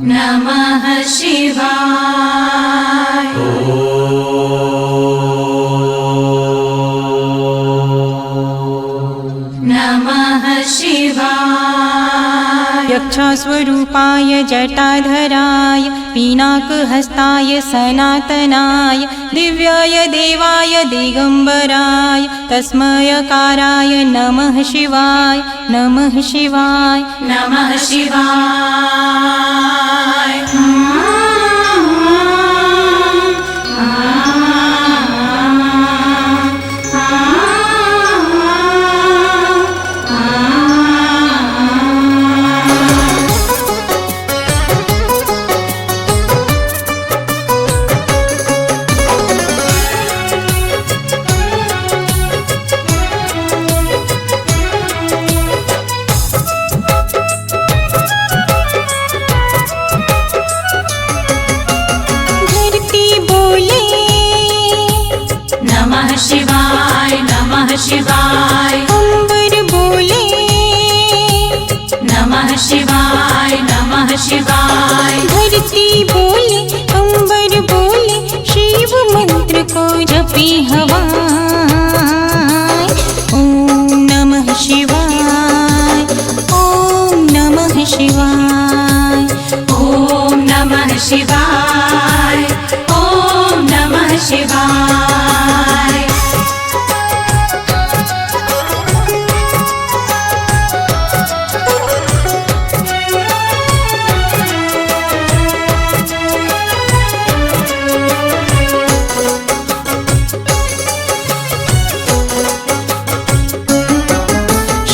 नमः शिवाय। नमः शिवाय। यक्षस्वरूपाय जटाधराय पिनाकहस्ताय सनातनाय दिव्याय देवाय दिगंबराय तस्मयकाराय नमः शिवाय। नमः शिवाय। नमः शिवाय। नमः शिवाय। नमः शिवाय। अंबर बोले नमः शिवाय। नमः शिवाय। धरती बोले अंबर बोले शिव मंत्र को जपी हवाएं। ओम नमः शिवाय। ओम नमः शिवाय। ओम नमः शिवाय। ओम नमः शिवाय।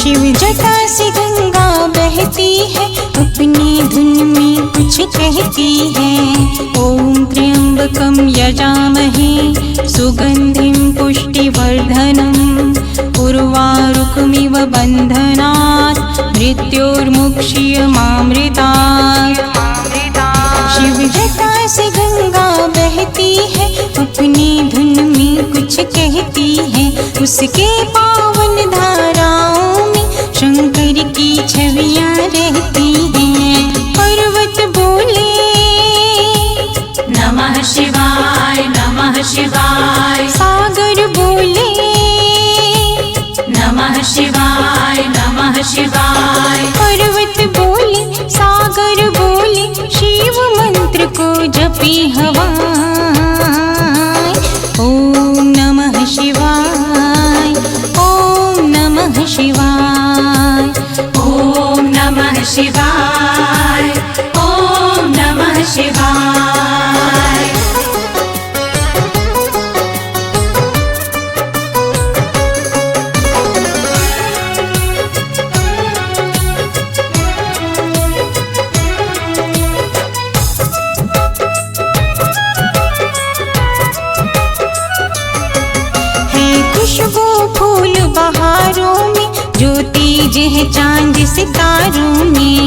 शिव जटा से गंगा बहती है अपनी धुन में कुछ कहती है। ओम त्र्यंबकं यजामहे सुगंधिं पुष्टिवर्धनम् उर्वारुकमिव बन्धनात् मृत्योर्मुक्षीयमामृतात्। शिव जटा से गंगा बहती है अपनी धुन में कुछ कहती है। उसके पावन धाराओं में शंकर की छवियां रहती हैं। पर्वत बोले नमः शिवाय। नमः शिवाय। सागर बोले नमः शिवाय। नमः शिवाय। पर्वत बोले सागर बोले शिव मंत्र को जपी हवाएं। ओम नमः शिवाय। ओम नमः शिवाय। ओम नमः शिवाय। ओम नमः शिवाय। है खुशबू फूल बहारों में ज्योति जह चांद सितारों में।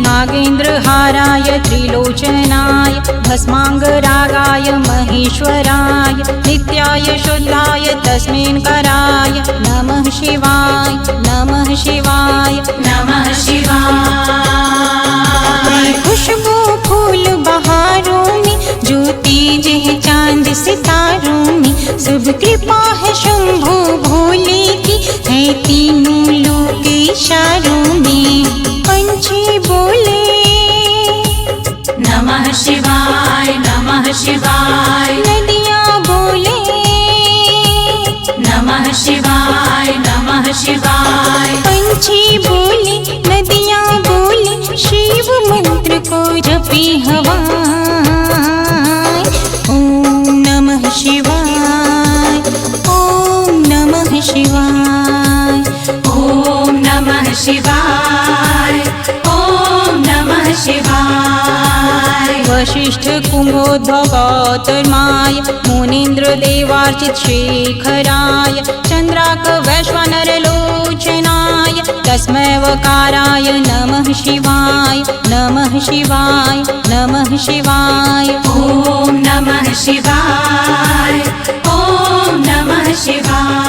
नागेंद्र हाराय त्रिलोचनाय भस्मांगरागाय महेश्वराय नित्याय शुद्धाय तस्मिन्कराय नमः शिवाय। नमः शिवाय। नमः शिवाय। खुशबू फूल बहारों में ज्योति जह चांद सितारों में। सब कृपा है शंभो भोले की है तीनों लोक इशारों में। पंछी बोले नमः शिवाय। नमः शिवाय। नदियाँ बोले नमः शिवाय। नमः शिवाय। पंछी बोले नदियाँ बोले शिव मंत्र को जपी हवाएं। ओम नमः शिवाय। ओम नमः शिवाय। ओम नमः शिवाय। ओम नमः शिवाय। वशिष्ठ कुम्भोद्भव गौतमाय मुनीन्द्र देवार्चित शेखराय चंद्राक वैश्वानर लोचनाय तस्मै वकाराय नमः शिवाय। नमः शिवाय। नमः शिवाय। ओम नमः शिवाय। ओम नमः शिवाय।